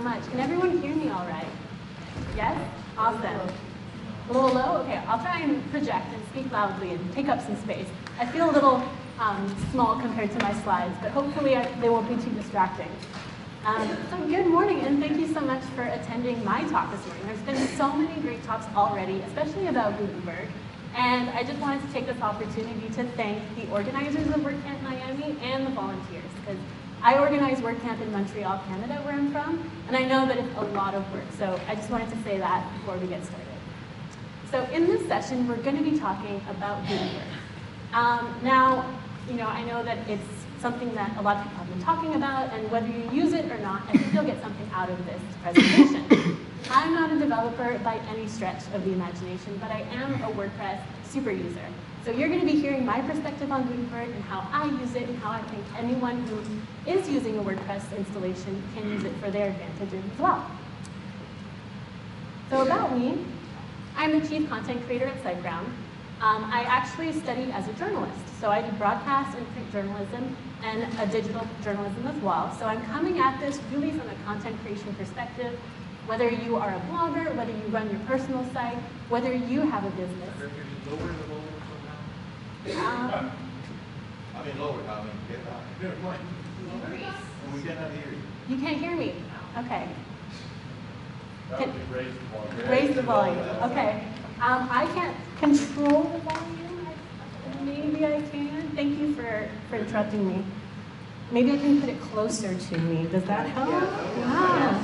much. Can everyone hear me all right? Yes? Awesome. A little low? Okay, I'll try and project and speak loudly and take up some space. I feel a little small compared to my slides, but hopefully they won't be too distracting. So good morning, and thank you so much for attending my talk this morning. There's been so many great talks already, especially about Gutenberg, and I just wanted to take this opportunity to thank the organizers of WordCamp Miami and the volunteers, because I organize WordCamp in Montreal, Canada, where I'm from, and I know that it's a lot of work, so I just wanted to say that before we get started. So in this session, we're going to be talking about Gutenberg. Now, I know that it's something that a lot of people have been talking about, and whether you use it or not, I think you'll get something out of this presentation. I'm not a developer by any stretch of the imagination, but I am a WordPress super user. So you're going to be hearing my perspective on Gutenberg and how I use it and how I think anyone who is using a WordPress installation can use it for their advantages as well. So about me, I'm the chief content creator at SiteGround. I actually studied as a journalist. So I do broadcast and print journalism and a digital journalism as well. So I'm coming at this really from a content creation perspective, whether you are a blogger, whether you run your personal site, whether you have a business. Can you lower the volume somehow? Get down. We cannot hear you. You can't hear me? Okay. That would be raise the volume. Raise the volume, okay. I can't control the volume. Maybe I can. Thank you for interrupting me. Maybe I can put it closer to me. Does that help? Yeah.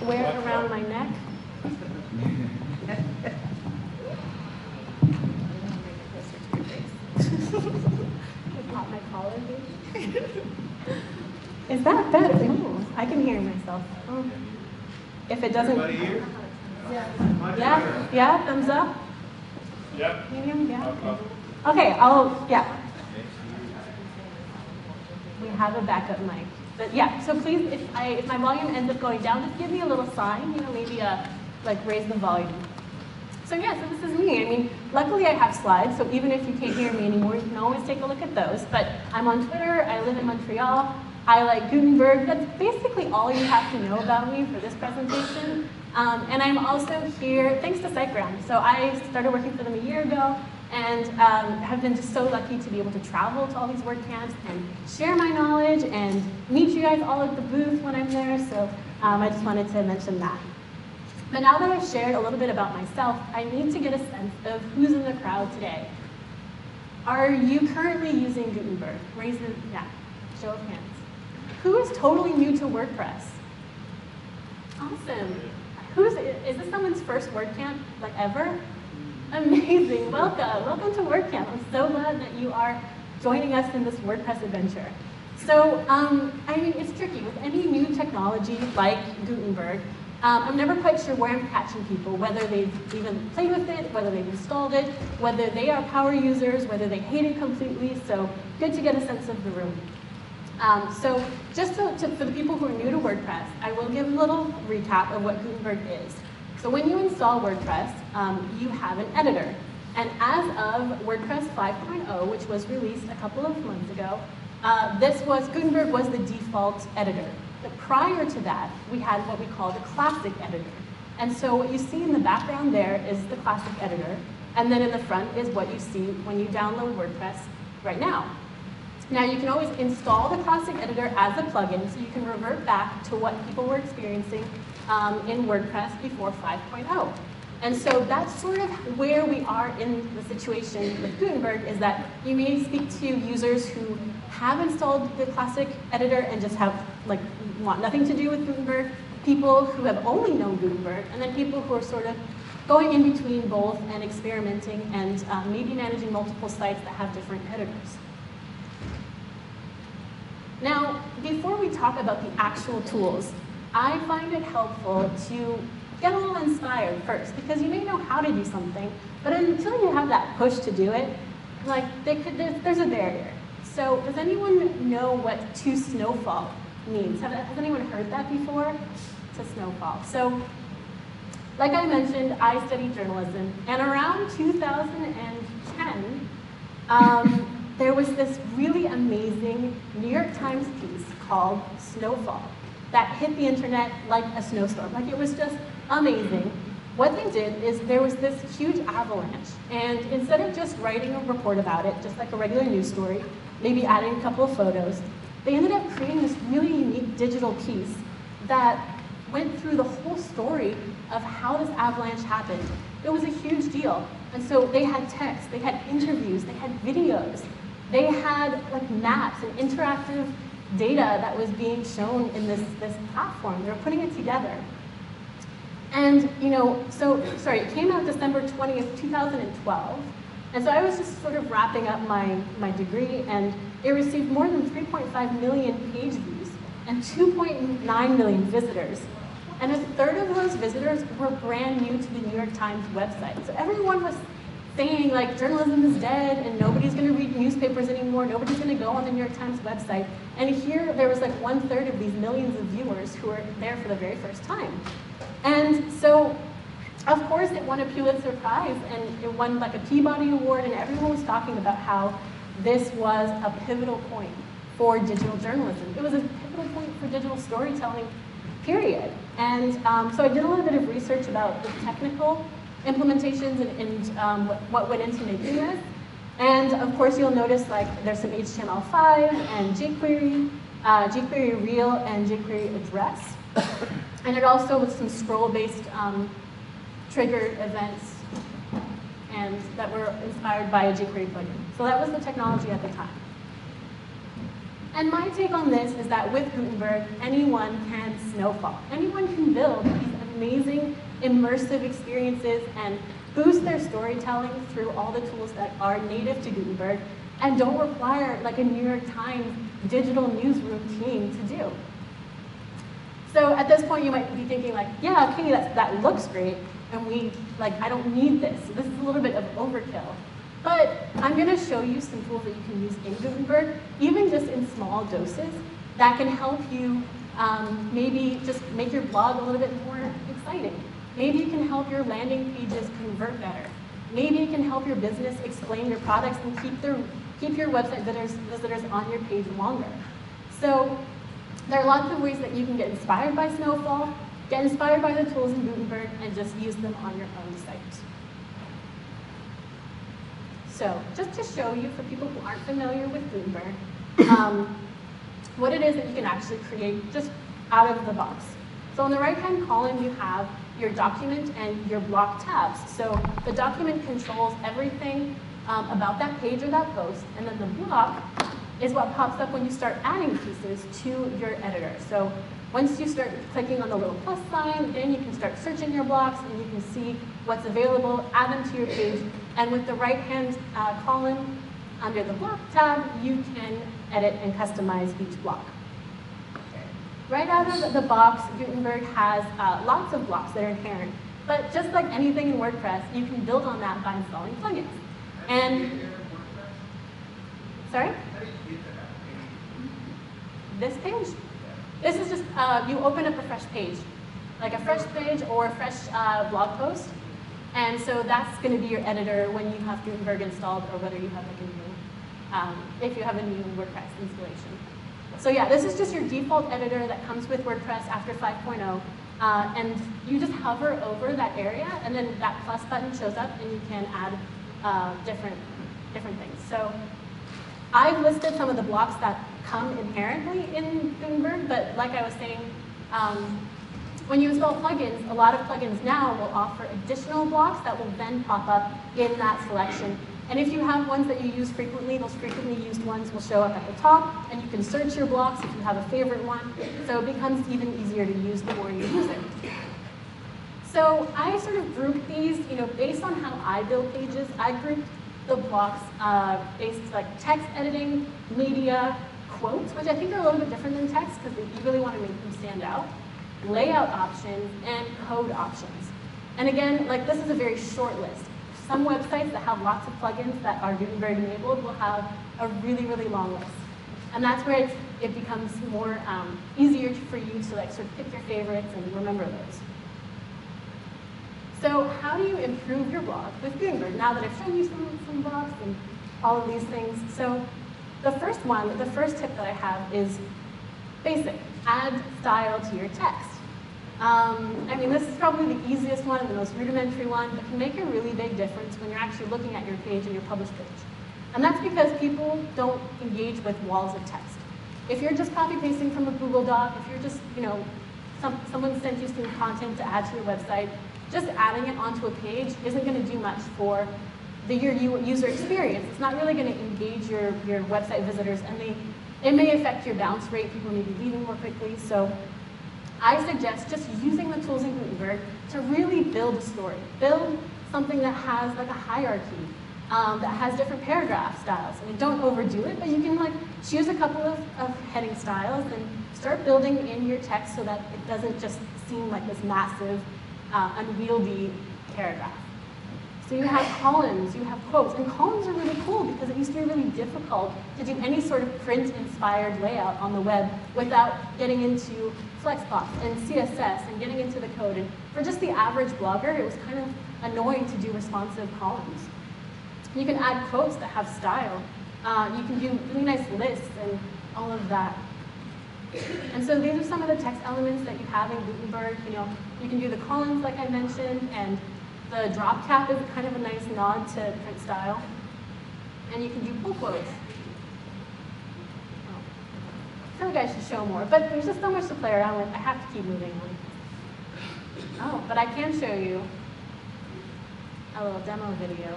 Wear it around my neck. Pop my collar, maybe. Is that better? Ooh, I can hear myself. Oh. If it doesn't. Yeah, thumbs up. Yep. Medium, yeah. Okay, We have a backup mic. But yeah, so please, if my volume ends up going down, just give me a little sign, maybe raise the volume. So yeah, so this is me. I mean, luckily I have slides, so even if you can't hear me anymore, you can always take a look at those. But I'm on Twitter, I live in Montreal, I like Gutenberg. That's basically all you have to know about me for this presentation. And I'm also here thanks to SiteGround. So I started working for them a year ago, and have been just so lucky to be able to travel to all these WordCamps and share my knowledge and meet you guys all at the booth when I'm there. So I just wanted to mention that. But now that I've shared a little bit about myself, I need to get a sense of who's in the crowd today. Are you currently using Gutenberg? Raise the, yeah, show of hands. Who is totally new to WordPress? Awesome. Is this someone's first WordCamp, ever? Amazing, welcome. Welcome to WordCamp. I'm so glad that you are joining us in this WordPress adventure. So, I mean, it's tricky. With any new technology like Gutenberg, I'm never quite sure where I'm catching people, whether they've even played with it, whether they've installed it, whether they are power users, whether they hate it completely. So, good to get a sense of the room. So just for the people who are new to WordPress, I will give a little recap of what Gutenberg is. So when you install WordPress, you have an editor. And as of WordPress 5.0, which was released a couple of months ago, Gutenberg was the default editor. But prior to that, we had what we call the classic editor. And so what you see in the background there is the classic editor. And then in the front is what you see when you download WordPress right now. Now, you can always install the classic editor as a plugin, so you can revert back to what people were experiencing in WordPress before 5.0. And so that's sort of where we are in the situation with Gutenberg, is that you may speak to users who have installed the classic editor and just want nothing to do with Gutenberg, people who have only known Gutenberg, and then people who are sort of going in between both and experimenting and maybe managing multiple sites that have different editors. Now, before we talk about the actual tools, I find it helpful to get a little inspired first, because you may know how to do something, but until you have that push to do it, there's a barrier. So does anyone know what to Snowfall means? Has anyone heard that before? To Snowfall. So, like I mentioned, I studied journalism, and around 2010, there was this really amazing New York Times piece called Snowfall. that hit the internet like a snowstorm. Like, it was just amazing. What they did is there was this huge avalanche, and instead of just writing a report about it, just like a regular news story, maybe adding a couple of photos, they ended up creating this really unique digital piece that went through the whole story of how this avalanche happened. It was a huge deal. And so they had text, they had interviews, they had videos, they had like maps and interactive data that was being shown in this platform. They were putting it together. And, you know, it came out December 20th, 2012. And so I was just sort of wrapping up my degree, and it received more than 3.5 million page views and 2.9 million visitors. And a third of those visitors were brand new to the New York Times website. So everyone was saying, like, journalism is dead and nobody's going to read newspapers anymore, nobody's going to go on the New York Times website. And here there was like 1/3 of these millions of viewers who were there for the very first time. And so, of course, it won a Pulitzer Prize, and it won like a Peabody Award, and everyone was talking about how this was a pivotal point for digital journalism. It was a pivotal point for digital storytelling, period. And so I did a little bit of research about the technical implementations and what went into making this. And of course, you'll notice like there's some HTML5 and jQuery, jQuery Real and jQuery Address. And it also was some scroll-based triggered events and that were inspired by a jQuery plugin. So that was the technology at the time. And my take on this is that with Gutenberg, anyone can snowfall. Anyone can build these amazing immersive experiences and boost their storytelling through all the tools that are native to Gutenberg and don't require like a New York Times digital newsroom team to do. So at this point, you might be thinking like, yeah, okay, that looks great, and I don't need this. This is a little bit of overkill. But I'm going to show you some tools that you can use in Gutenberg, even just in small doses, that can help you maybe just make your blog a little bit more exciting. Maybe it can help your landing pages convert better. Maybe it can help your business explain your products and keep your website visitors on your page longer. So there are lots of ways that you can get inspired by Snowfall, get inspired by the tools in Gutenberg, and just use them on your own site. So just to show you, for people who aren't familiar with Gutenberg, what it is that you can actually create just out of the box. So on the right-hand column, you have your document and your block tabs. So the document controls everything about that page or that post, and then the block is what pops up when you start adding pieces to your editor. So once you start clicking on the little plus sign, then you can start searching your blocks and you can see what's available, add them to your page, and with the right-hand column under the block tab, you can edit and customize each block. Right out of the box, Gutenberg has lots of blocks that are inherent, but just like anything in WordPress, you can build on that by installing plugins. And sorry? This page? This is just, you open up a fresh page, like a fresh page or a fresh blog post. And so that's going to be your editor when you have Gutenberg installed, or whether you have like a new, if you have a new WordPress installation. So yeah, this is just your default editor that comes with WordPress after 5.0. And you just hover over that area, and then that plus button shows up, and you can add different things. So I've listed some of the blocks that come inherently in Gutenberg, but like I was saying, when you install plugins, a lot of plugins now will offer additional blocks that will then pop up in that selection. And if you have ones that you use frequently, those frequently used ones will show up at the top, and you can search your blocks if you have a favorite one, so it becomes even easier to use the more you use it. So I sort of grouped these, based on how I build pages. I grouped the blocks based like text editing, media, quotes, which I think are a little bit different than text because you really want to make them stand out, layout options, and code options. And again, like this is a very short list. Some websites that have lots of plugins that are Gutenberg enabled will have a really, really long list. And that's where it becomes more easier for you to like sort of pick your favorites and remember those. So how do you improve your blog with Gutenberg? Now that I've shown you some blocks and all of these things. So the first tip that I have is Basic, add style to your text. I mean, this is probably the easiest one and the most rudimentary one, but can make a really big difference when you're actually looking at your page and your published page. And that's because people don't engage with walls of text. If you're just copy pasting from a Google Doc, if you're just, someone sent you some content to add to your website, just adding it onto a page isn't going to do much for your user experience. It's not really going to engage your website visitors, and it may affect your bounce rate. People may be leaving more quickly. So I suggest just using the tools in Gutenberg to really build a story. Build something that has like a hierarchy, that has different paragraph styles. I mean, don't overdo it, but you can choose a couple of heading styles and start building in your text so that it doesn't just seem like this massive, unwieldy paragraph. So you have columns, you have quotes, and columns are really cool because it used to be really difficult to do any sort of print-inspired layout on the web without getting into Flexbox and CSS and getting into the code. And for just the average blogger, it was kind of annoying to do responsive columns. You can add quotes that have style. You can do really nice lists and all of that. And so these are some of the text elements that you have in Gutenberg. You can do the columns like I mentioned, and the drop cap is kind of a nice nod to print style. And you can do pull quotes. I feel like I should show more, but there's just so much to play around with. I have to keep moving on. Oh, but I can show you a little demo video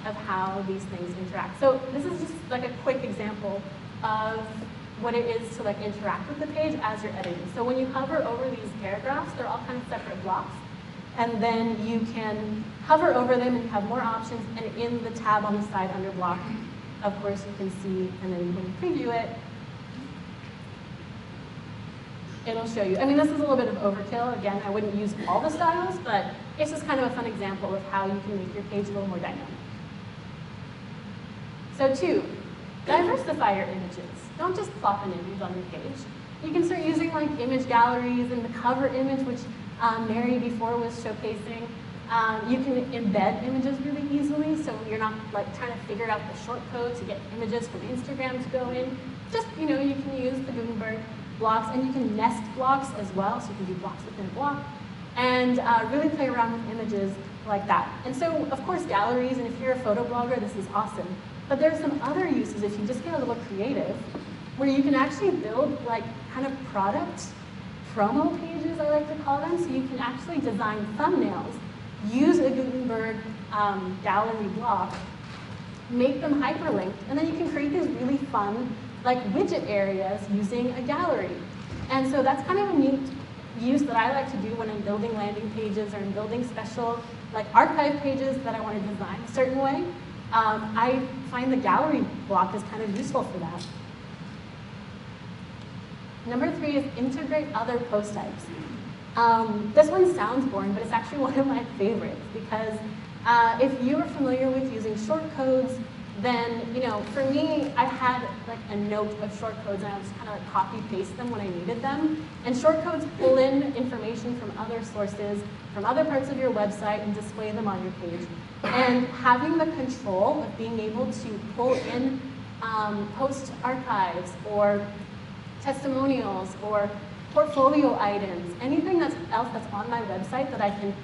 of how these things interact. So this is just like a quick example of what it is to interact with the page as you're editing. So when you hover over these paragraphs, they're all kind of separate blocks. And then you can hover over them and you have more options, and in the tab on the side under block, of course you can see, and then when you preview it, it'll show you. I mean, this is a little bit of overkill. Again, I wouldn't use all the styles, but it's just kind of a fun example of how you can make your page a little more dynamic. So 2, diversify your images. Don't just plop an image on your page. You can start using image galleries and the cover image, which Mary before was showcasing. You can embed images really easily, so you're not trying to figure out the short code to get images from Instagram to go in. Just, you can use the Gutenberg blocks, and you can nest blocks as well, so you can do blocks within a block, and really play around with images like that. And so, of course, galleries, and if you're a photo blogger, this is awesome. But there's some other uses if you just get a little creative, where you can actually build kind of product promo pages, I like to call them, so you can actually design thumbnails, use a Gutenberg gallery block, make them hyperlinked, and then you can create these really fun widget areas using a gallery. And so that's kind of a neat use that I like to do when I'm building landing pages or I'm building special archive pages that I want to design a certain way. I find the gallery block is kind of useful for that. Number 3 is integrate other post types. This one sounds boring, but it's actually one of my favorites because if you are familiar with using short codes, then, for me, I had a note of short codes and I would just kind of copy paste them when I needed them. And short codes pull in information from other sources, from other parts of your website, and display them on your page. And having the control of being able to pull in post archives or testimonials or portfolio items, anything else that's on my website that I can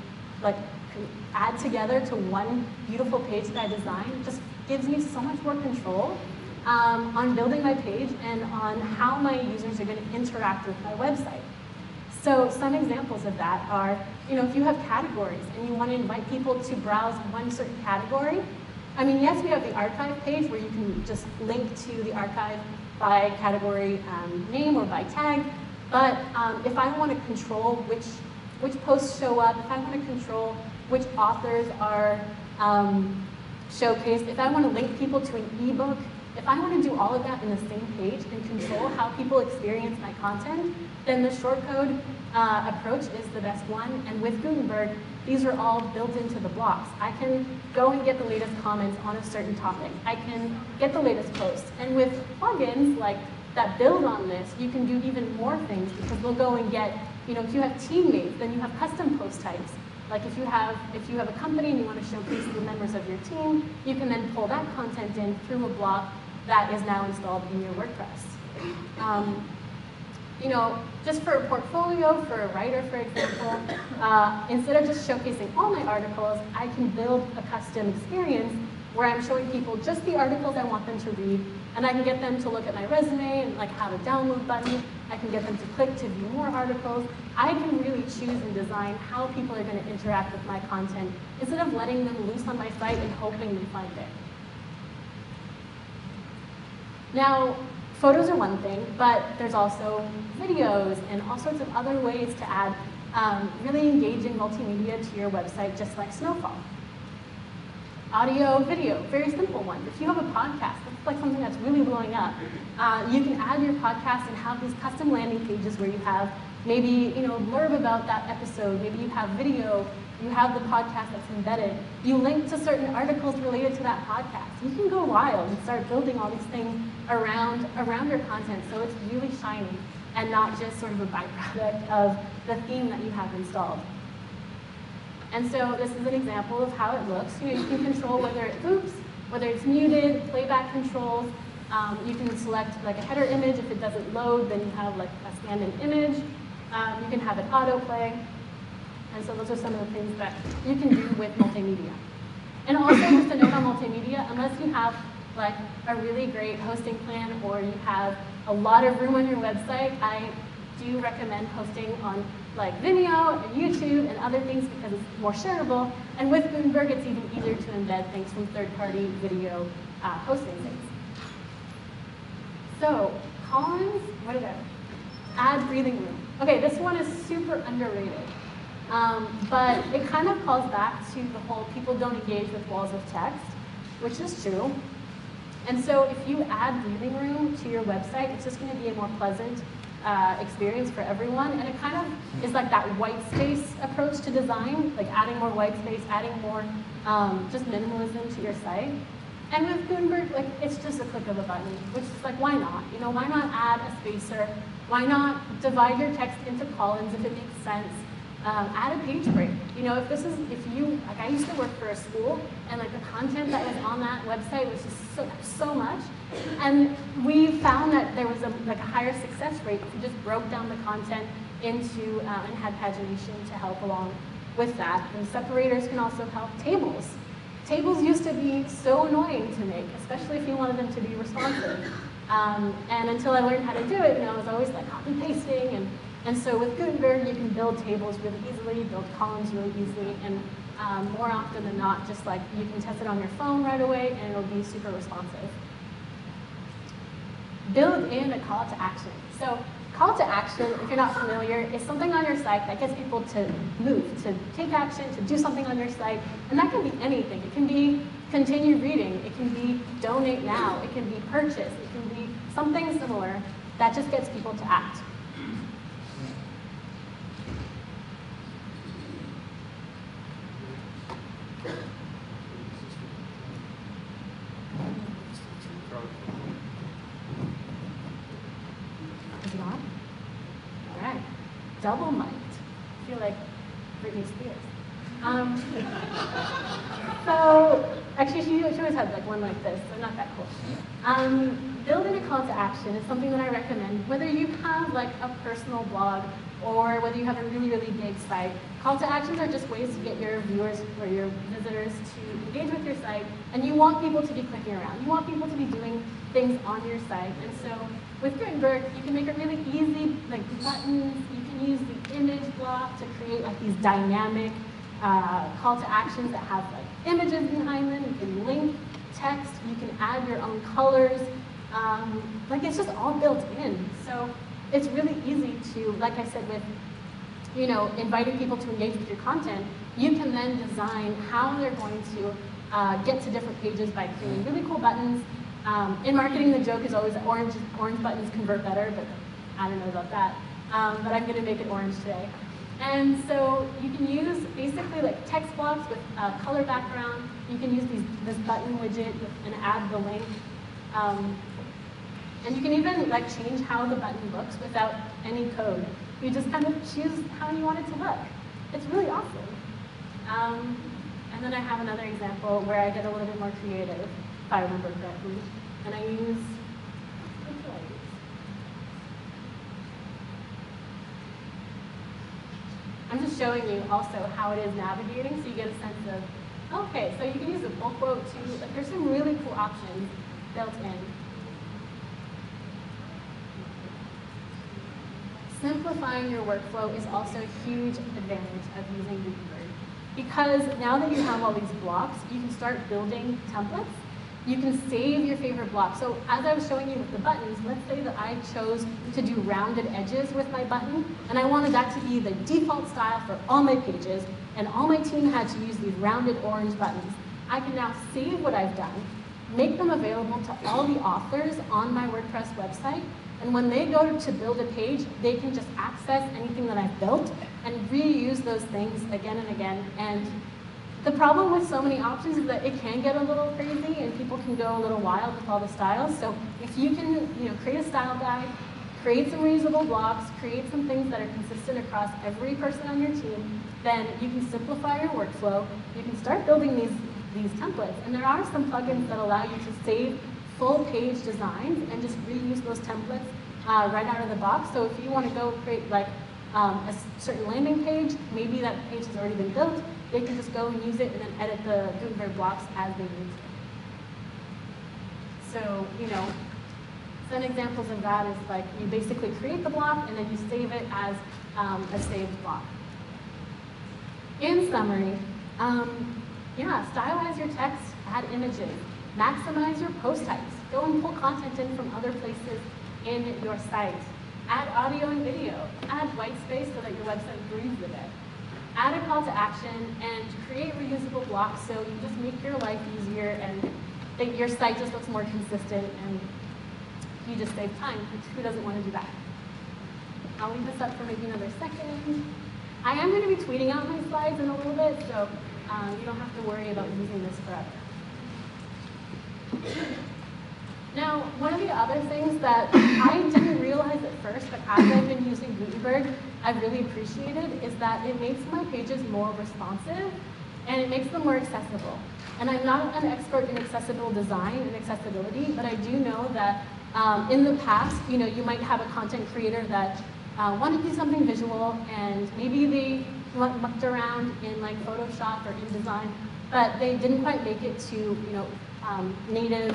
add together to one beautiful page that I designed just gives me so much more control on building my page and on how my users are going to interact with my website. So some examples of that are, if you have categories and you want to invite people to browse one certain category, I mean, yes, we have the archive page where you can just link to the archive by category name or by tag, but if I want to control which posts show up, if I want to control which authors are showcased, if I want to link people to an ebook, if I want to do all of that in the same page and control how people experience my content, then the shortcode approach is the best one. And with Gutenberg, these are all built into the blocks. I can go and get the latest comments on a certain topic. I can get the latest posts. And with plugins that build on this, you can do even more things because they'll go and get, if you have teammates, then you have custom post types. If you have a company and you want to showcase the members of your team, you can then pull that content in through a block that is now installed in your WordPress. You know, just for a portfolio, for a writer, for example, instead of just showcasing all my articles, I can build a custom experience where I'm showing people just the articles I want them to read, and I can get them to look at my resume and like have a download button. I can get them to click to view more articles. I can really choose and design how people are going to interact with my content instead of letting them loose on my site and hoping they find it. Now, photos are one thing, but there's also videos and all sorts of other ways to add really engaging multimedia to your website, just like Snowfall. Audio, video, very simple one. If you have a podcast, that's like something that's really blowing up. You can add your podcast and have these custom landing pages where you have maybe blurb about that episode. Maybe you have video. You have the podcast that's embedded. You link to certain articles related to that podcast. You can go wild and start building all these things around your content so it's really shiny and not just sort of a byproduct of the theme that you have installed. And so this is an example of how it looks. You can control whether it loops, whether it's muted, playback controls. You can select like a header image. If it doesn't load, then you have like a stand-in image. You can have it autoplay. And so those are some of the things that you can do with multimedia. And also, just a note on multimedia, unless you have like a really great hosting plan or you have a lot of room on your website, I do recommend hosting on like Vimeo and YouTube and other things because it's more shareable. And with Gutenberg, it's even easier to embed things from third-party video hosting things. So, columns, what did I add breathing room. Okay, this one is super underrated. But it kind of calls back to the whole people don't engage with walls of text, which is true. And so if you add breathing room to your website, it's just going to be a more pleasant experience for everyone. And it kind of is like that white space approach to design, like adding more white space, adding more just minimalism to your site. And with Gutenberg, like it's just a click of a button, which is like, why not? Why not add a spacer? Why not divide your text into columns if it makes sense? Add a page break. Like I used to work for a school, and like the content that was on that website was just so much, and we found that there was a higher success rate if you just broke down the content into and had pagination to help along with that. And separators can also help. Tables used to be so annoying to make, especially if you wanted them to be responsive. And until I learned how to do it, I was always like copy pasting and so with Gutenberg, you can build tables really easily, build columns really easily, and more often than not, just like you can test it on your phone right away and it'll be super responsive. Build in a call to action. So call to action, if you're not familiar, is something on your site that gets people to move, to take action, to do something on your site, and that can be anything. It can be continue reading, it can be donate now, it can be purchase, it can be something similar that just gets people to act. Is it on? All right. Double mic'd. I feel like Britney Spears. So actually, she always had like one like this, so not that cool. Building a call to action is something that I recommend, whether you have like a personal blog or whether you have a really, really big site. Call to actions are just ways to get your viewers or your visitors to engage with your site, and you want people to be clicking around. You want people to be doing things on your site. And so with Gutenberg, you can make it really easy, like buttons. You can use the image block to create like these dynamic call to actions that have like images behind them. You can link text. You can add your own colors. Like it's just all built in. So it's really easy to, like I said, with inviting people to engage with your content, you can then design how they're going to get to different pages by creating really cool buttons. In marketing, the joke is always that orange buttons convert better, but I don't know about that. But I'm going to make it orange today. And so you can use basically like text blocks with color background. You can use this button widget and add the link. And you can even like change how the button looks without any code. You just kind of choose how you want it to look. It's really awesome. And then I have another example where I get a little bit more creative, if I remember correctly. And I use, what do I use? I'm just showing you also how it is navigating so you get a sense of, okay, so you can use a pull quote too. Like, there's some really cool options built in. Simplifying your workflow is also a huge advantage of using Gutenberg. Because now that you have all these blocks, you can start building templates. You can save your favorite block. So as I was showing you with the buttons, let's say that I chose to do rounded edges with my button, and I wanted that to be the default style for all my pages, and all my team had to use these rounded orange buttons. I can now save what I've done, make them available to all the authors on my WordPress website, and when they go to build a page, they can just access anything that I've built and reuse those things again and again. And the problem with so many options is that it can get a little crazy and people can go a little wild with all the styles. So if you can create a style guide, create some reusable blocks, create some things that are consistent across every person on your team, then you can simplify your workflow. You can start building these templates. And there are some plugins that allow you to save full page designs and just reuse those templates right out of the box. So if you want to go create like a certain landing page, maybe that page has already been built, they can just go and use it and then edit the Gutenberg blocks as they need to. So, some examples of that is like you basically create the block and then you save it as a saved block. In summary, stylize your text, add images, maximize your post types, go and pull content in from other places in your site, add audio and video, add white space so that your website breathes a bit. Add a call to action and create reusable blocks so you just make your life easier and that your site just looks more consistent and you just save time, which who doesn't want to do that? I'll leave this up for maybe another second. I am going to be tweeting out my slides in a little bit, so you don't have to worry about using this forever. Now, one of the other things that I didn't realize at first, but as I've been using Gutenberg, I've really appreciated, is that it makes my pages more responsive and it makes them more accessible. And I'm not an expert in accessible design and accessibility, but I do know that in the past, you might have a content creator that wanted to do something visual and maybe they mucked around in like Photoshop or InDesign, but they didn't quite make it to native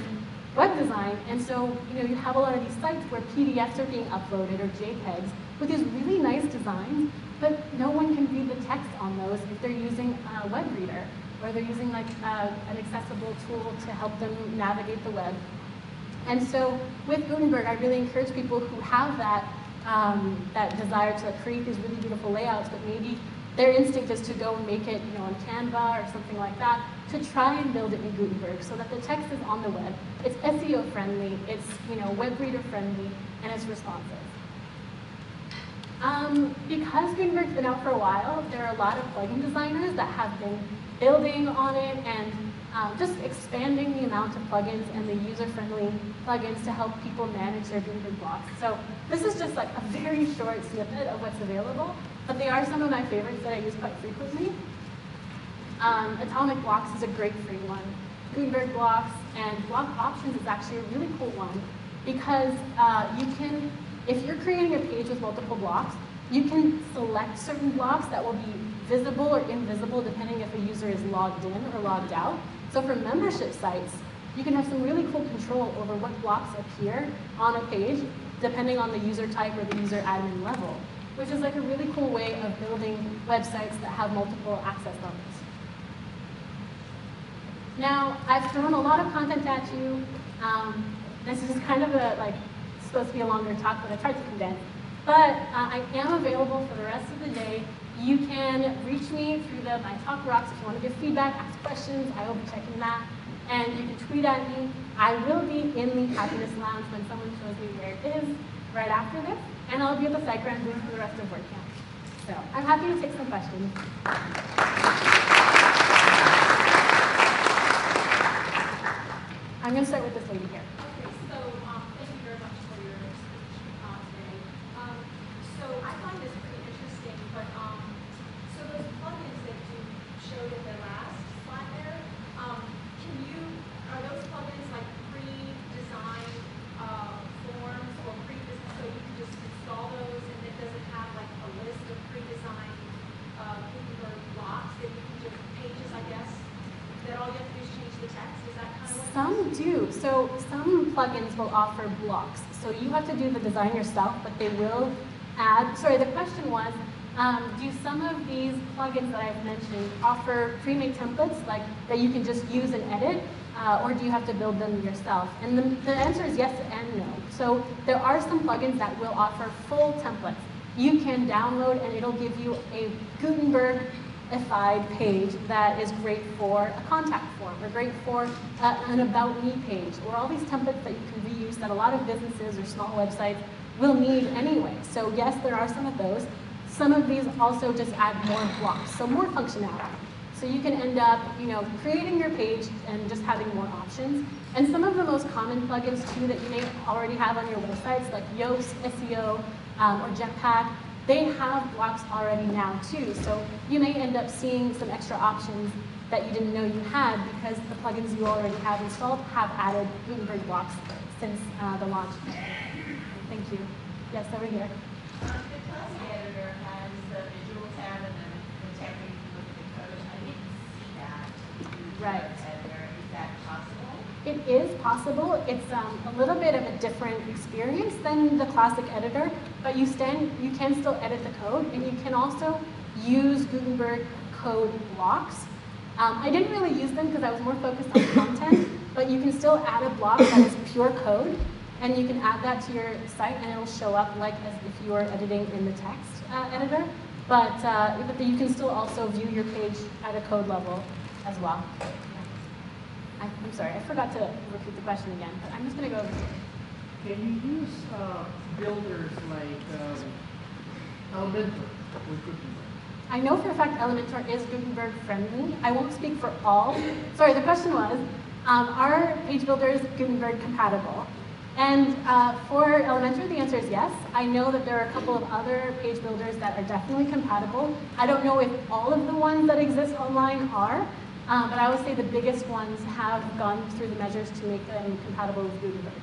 web design, and so you have a lot of these sites where PDFs are being uploaded or JPEGs with these really nice designs, but no one can read the text on those if they're using a web reader or they're using like an accessible tool to help them navigate the web. And so with Gutenberg, I really encourage people who have that that desire to create these really beautiful layouts, but maybe their instinct is to go and make it on Canva or something like that, to try and build it in Gutenberg so that the text is on the web. It's SEO friendly, it's web reader friendly, and it's responsive. Because Gutenberg's been out for a while, there are a lot of plugin designers that have been building on it and just expanding the amount of plugins and the user-friendly plugins to help people manage their Gutenberg blocks. So this is just like a very short snippet of what's available, but they are some of my favorites that I use quite frequently. Atomic Blocks is a great free one. Gutenberg Blocks and Block Options is actually a really cool one because you can, if you're creating a page with multiple blocks, you can select certain blocks that will be visible or invisible depending if a user is logged in or logged out. So for membership sites, you can have some really cool control over what blocks appear on a page depending on the user type or the user admin level, which is like a really cool way of building websites that have multiple access levels. Now, I've thrown a lot of content at you. This is kind of supposed to be a longer talk, but I tried to condense. But I am available for the rest of the day. You can reach me through my talk rocks if you want to give feedback, ask questions. I will be checking that. And you can tweet at me. I will be in the Happiness Lounge when someone shows me where it is right after this. And I'll be at the SiteGround booth for the rest of WordCamp. So I'm happy to take some questions. I'm going to start with this lady here. Okay, so thank you very much for your speech today. So I find this pretty interesting, but so those plugins that you showed in the last slide there, are those plugins like pre-designed forms or so you can just install those and it doesn't have like a list of pre-designed do. So some plugins will offer blocks. So you have to do the design yourself, but they will add, sorry, the question was, do some of these plugins that I've mentioned offer pre-made templates like that you can just use and edit, or do you have to build them yourself? And the answer is yes and no. So there are some plugins that will offer full templates. You can download and it'll give you a Gutenberg-ified page that is great for a contact form, or great for an About Me page, or all these templates that you can reuse that a lot of businesses or small websites will need anyway. So yes, there are some of those. Some of these also just add more blocks, so more functionality. So you can end up, creating your page and just having more options. And some of the most common plugins too that you may already have on your websites, like Yoast, SEO, or Jetpack, they have blocks already now too. So you may end up seeing some extra options that you didn't know you had because the plugins you already have installed have added Gutenberg blocks since the launch. Thank you. Yes, over here. The classic editor has the visual tab and then the tab where you can look at the code. I didn't see that in the Right. editor. Is that possible? It is possible. It's a little bit of a different experience than the classic editor, but you can still edit the code, and you can also use Gutenberg code blocks. I didn't really use them because I was more focused on content, but you can still add a block that is pure code, and you can add that to your site, and it'll show up like as if you were editing in the text editor. But you can still also view your page at a code level as well. I'm sorry, I forgot to repeat the question again, but I'm just going to go over here. Can you use builders like Elementor with Gutenberg? I know for a fact Elementor is Gutenberg friendly. I won't speak for all. Sorry, the question was, are page builders Gutenberg compatible? And for Elementor, the answer is yes. I know that there are a couple of other page builders that are definitely compatible. I don't know if all of the ones that exist online are, but I would say the biggest ones have gone through the measures to make them compatible with Gutenberg.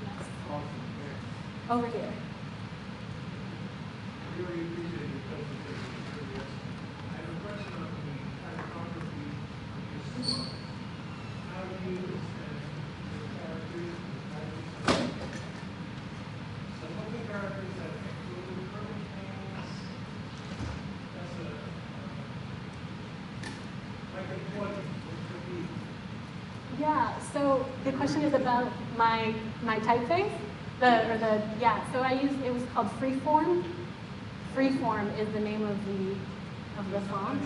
Next. Over here. Really appreciate your presentation. I have a question on the typography of your store. How do you extend the characters and types? Some of the characters that include curly panes, that's like a plugin, what could be? Yeah, so the question is about my typeface? So I used, it was called Freeform. Freeform is the name of the font.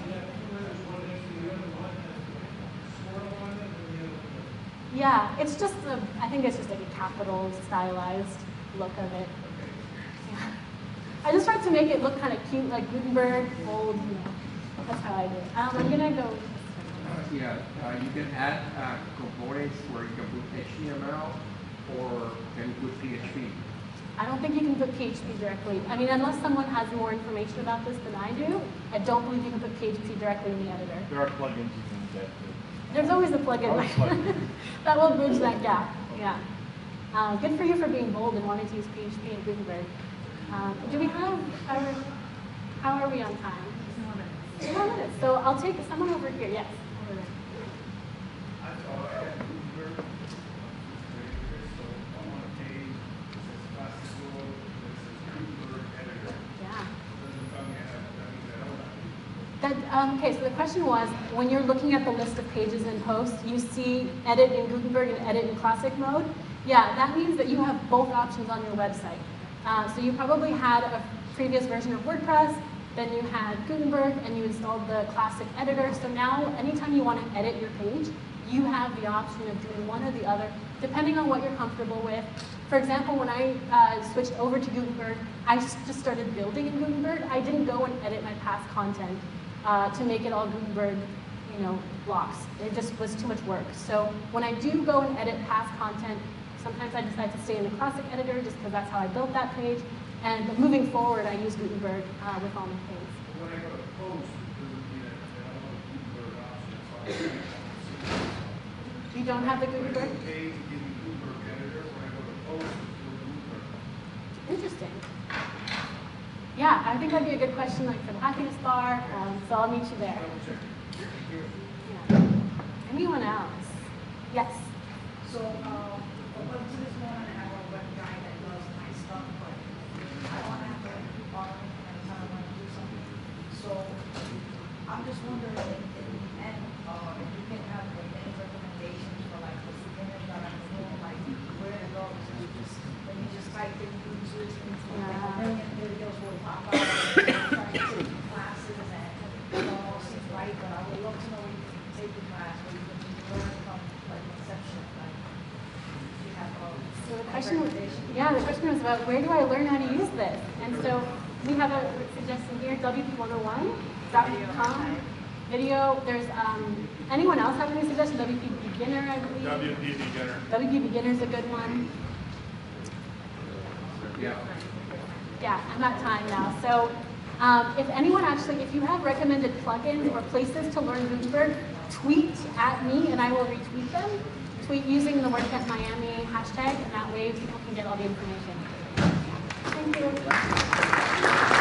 Yeah, it's just I think it's just like a capital stylized look of it. Yeah. I just tried to make it look kind of cute, like Gutenberg, bold, That's how I do it. I'm gonna go. Yeah, you can add components where you can put HTML or can you put PHP. I don't think you can put PHP directly. I mean, unless someone has more information about this than I do, I don't believe you can put PHP directly in the editor. There are plugins you can get to. There's always a plugin that will bridge that gap. Yeah. Good for you for being bold and wanting to use PHP and Gutenberg. Do we have, how are we on time? 2 more minutes. So I'll take someone over here. Yes. Over there. I thought I had Gutenberg, so I'm on a page that says classical, that says Gutenberg editor. Yeah. Doesn't tell me that means I don't have it. Okay, so the question was, when you're looking at the list of pages and posts, you see edit in Gutenberg and edit in classic mode. Yeah, that means that you have both options on your website. So you probably had a previous version of WordPress, then you had Gutenberg, and you installed the classic editor. So now, anytime you want to edit your page, you have the option of doing one or the other, depending on what you're comfortable with. For example, when I switched over to Gutenberg, I just started building in Gutenberg. I didn't go and edit my past content to make it all Gutenberg, blocks. It just was too much work. So when I do go and edit past content, sometimes I decide to stay in the classic editor just because that's how I built that page. And moving forward, I use Gutenberg with all my things. When I go to post, it doesn't mean that I don't want a Gutenberg option, so You don't have the When I go Gutenberg? to page, give me Gutenberg editor, when I go to post, it's still Gutenberg. Interesting. Yeah, I think that'd be a good question like for the happiness bar, so I'll meet you there. Double check. Thank you. Yeah. Anyone else? Yes. So So, up to this moment, I have a web guy that does my stuff, but I don't have to keep borrowing every time I want to do something. So, I'm just wondering, in the end, if you can have like, any recommendations for like the beginners that are doing, like where to go. When you just type in YouTube, a million videos will pop out. Trying to take classes and it all seems right, but I would love to know where you can take the class, where you can learn from like inception, like if you have So the question, the question was about where do I learn how to use this? And so we have a suggestion here, WP101.com. Video, there's, anyone else have any suggestions? WP Beginner, I believe. WP Beginner. WP Beginner is a good one. Yeah. Yeah, I'm at time now. So if anyone actually, if you have recommended plugins or places to learn Gutenberg, tweet at me and I will retweet them. Tweet using the WordPress Miami hashtag, and that way people can get all the information. Thank you.